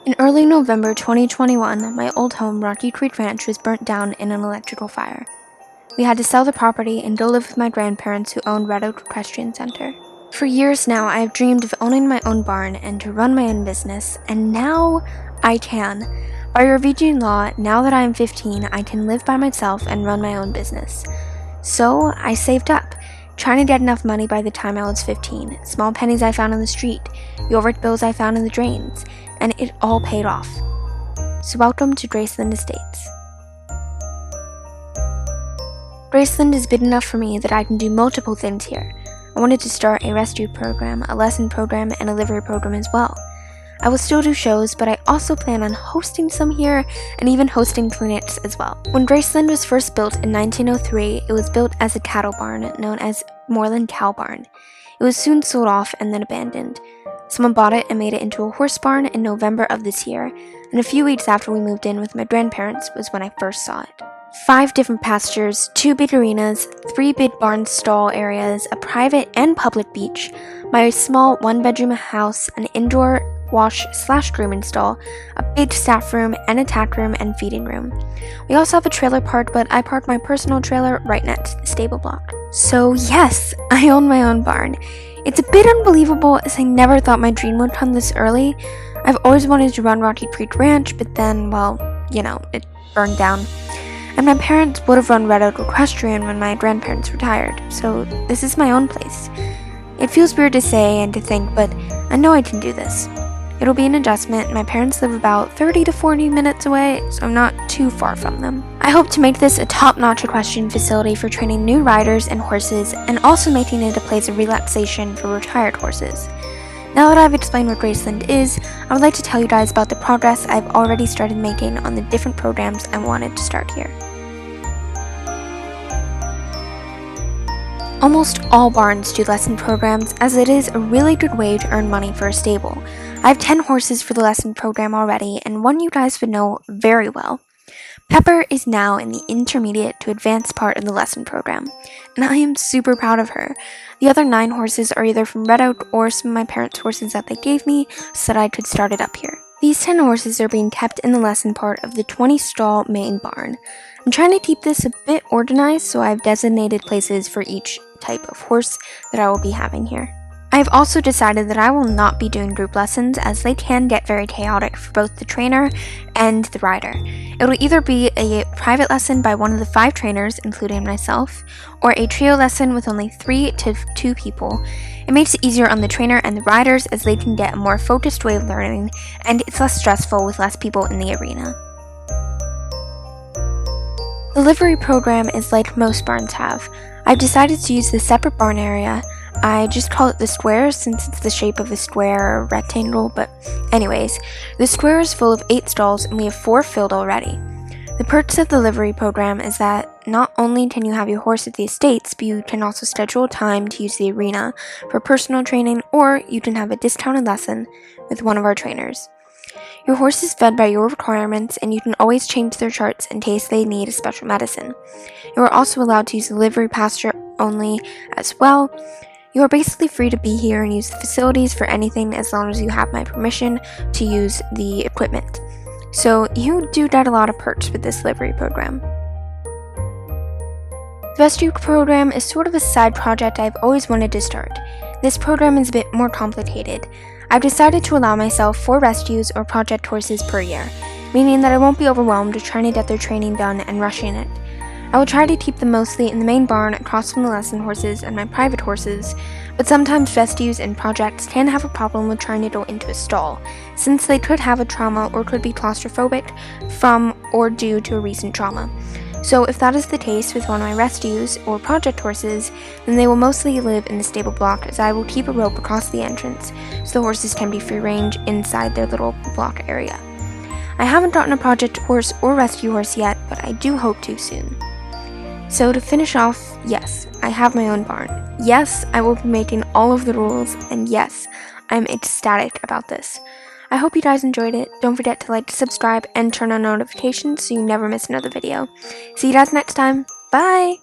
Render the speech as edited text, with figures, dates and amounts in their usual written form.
In early November 2021, my old home, Rocky Creek Ranch, was burnt down in an electrical fire. We had to sell the property and go live with my grandparents who owned Red Oak Equestrian Center. For years now, I have dreamed of owning my own barn and to run my own business, and now I can. By Norwegian law, now that I am 15, I can live by myself and run my own business. So I saved up, trying to get enough money by the time I was 15, small pennies I found on the street, yogurt bills I found in the drains, and it all paid off. So welcome to Graceland Estates. Graceland is big enough for me that I can do multiple things here. I wanted to start a rescue program, a lesson program, and a livery program as well. I will still do shows, but I also plan on hosting some here and even hosting clinics as well. When Graceland was first built in 1903, it was built as a cattle barn known as Moreland Cow Barn. It was soon sold off and then abandoned. Someone bought it and made it into a horse barn in November of this year, and a few weeks after we moved in with my grandparents was when I first saw it. 5 different pastures, 2 big arenas, 3 big barn stall areas, a private and public beach, my small 1-bedroom house, an indoor wash/grooming stall, a big staff room, and a tack room and feeding room. We also have a trailer park, but I parked my personal trailer right next to the stable block. So yes, I own my own barn. It's a bit unbelievable as I never thought my dream would come this early. I've always wanted to run Rocky Creek Ranch, but then, well, it burned down. And my parents would have run Red Oak Equestrian when my grandparents retired, so this is my own place. It feels weird to say and to think, but I know I can do this. It'll be an adjustment. My parents live about 30 to 40 minutes away, so I'm not too far from them. I hope to make this a top-notch equestrian facility for training new riders and horses, and also making it a place of relaxation for retired horses. Now that I've explained what Graceland is, I would like to tell you guys about the progress I've already started making on the different programs I wanted to start here. Almost all barns do lesson programs, as it is a really good way to earn money for a stable. I have 10 horses for the lesson program already, and one you guys would know very well. Pepper is now in the intermediate to advanced part of the lesson program, and I am super proud of her. The other 9 horses are either from Red Oak or some of my parents' horses that they gave me so that I could start it up here. These 10 horses are being kept in the lesson part of the 20-stall main barn. I'm trying to keep this a bit organized, so I've designated places for each type of horse that I will be having here. I have also decided that I will not be doing group lessons, as they can get very chaotic for both the trainer and the rider. It will either be a private lesson by one of the 5 trainers, including myself, or a trio lesson with only 3 to 2 people. It makes it easier on the trainer and the riders, as they can get a more focused way of learning, and it's less stressful with less people in the arena. The livery program is like most barns have. I've decided to use the separate barn area. I just call it the square since it's the shape of a square or rectangle, but anyways, the square is full of 8 stalls and we have 4 filled already. The perks of the livery program is that not only can you have your horse at the estates, but you can also schedule time to use the arena for personal training, or you can have a discounted lesson with one of our trainers. Your horse is fed by your requirements, and you can always change their charts in case they need a special medicine. You are also allowed to use the livery pasture only as well. You are basically free to be here and use the facilities for anything as long as you have my permission to use the equipment. So you do get a lot of perks with this livery program. The rescue program is sort of a side project I've always wanted to start. This program is a bit more complicated. I've decided to allow myself 4 rescues or project horses per year, meaning that I won't be overwhelmed trying to get their training done and rushing it. I will try to keep them mostly in the main barn across from the lesson horses and my private horses, but sometimes rescues and projects can have a problem with trying to go into a stall, since they could have a trauma or could be claustrophobic from or due to a recent trauma. So if that is the case with one of my rescues or project horses, then they will mostly live in the stable block, as I will keep a rope across the entrance so the horses can be free range inside their little block area. I haven't gotten a project horse or rescue horse yet, but I do hope to soon. So to finish off, yes, I have my own barn. Yes, I will be making all of the rules, and yes, I'm ecstatic about this. I hope you guys enjoyed it. Don't forget to like, subscribe, and turn on notifications so you never miss another video. See you guys next time. Bye!